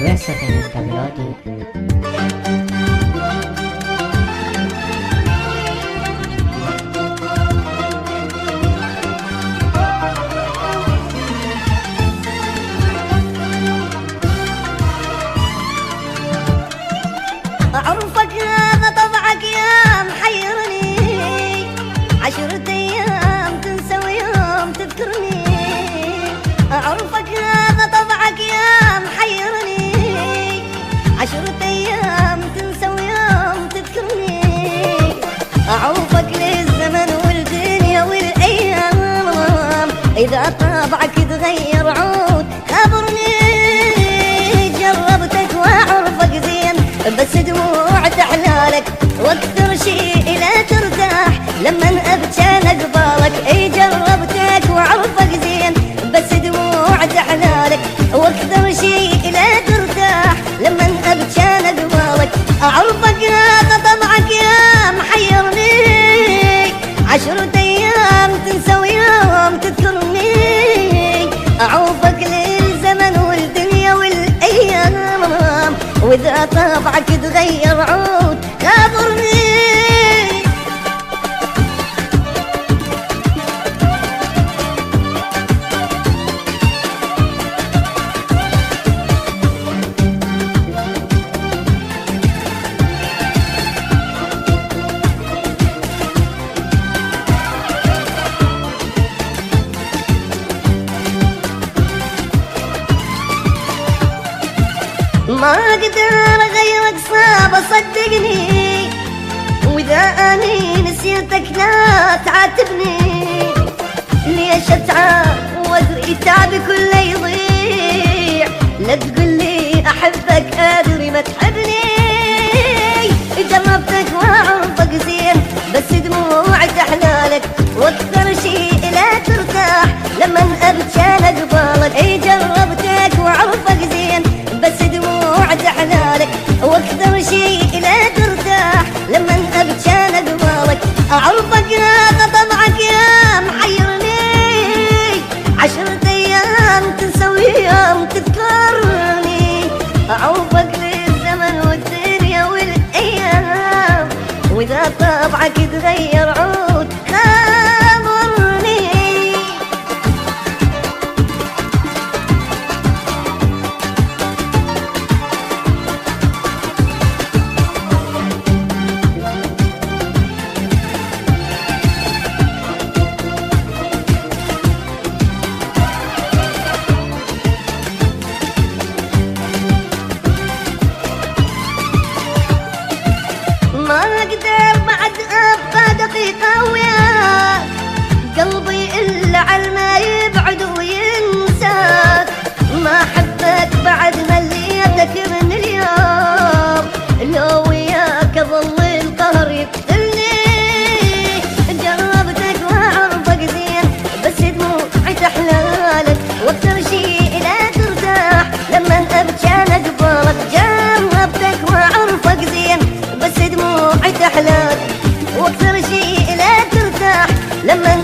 Yusuf Melody. أعرفك هذا طبعك يا محيرني، 10 أيام تنسى ويوم تذكرني. أعرفك هذا طبعك يا محيرني، 10 أيام تنسى ويوم تذكرني. أعوفك للزمن والدنيا والأيام، إذا طبعك تغير عود خبرني. جربتك وأعرفك زين بس دموع تحلالك، واكثر شيء لا ترتاح لما ابكي قبالك. اي جربتك واعرفك زين بس دموع تحلالك، واكثر شيء لا ترتاح لما ابكي قبالك. اعرفك هذا طبعك يا محيرني، 10 أيام تنسى ويوم تذكرني. اعوفك للزمن والدنيا والايام، واذا طبعك تغير عود خبرني. ما اقدر اغيرك صعب صدقني، واذا اني نسيتك لا تعاتبني. ليش اتعود تعبي كله يضيع، لا تقولي احبك ادري ما تحبني. جربتك واعرفك زين بس دموع تحلالك، واكثر شيء لا ترتاح لما ابكي قبالك. اي جربتك واعرفك زين بس دموع تحلالك، واكثر شيء لا ترتاح لما ابكي قبالك. اعرفك هذا طبعك يا محيرني، 10 أيام تنسى ويوم تذكرني. اعوفك للزمن والدنيا والايام، واذا طبعك تغير عود خبرني. ما اقدر بعد ابقى دقيقة وياك، قلبي الا على ما يبعد وينساك. ما احبك بعد مليتك من اليوم، لو وياك اظل القهر يقتلني. جربتك واعرفك زين بس دموعي تحلالك، واكثر شيء لا ترتاح لما ابكي قبالك. جربتك واعرفك زين بس دموعي تحلالك، واكثر شيء لا ترتاح لما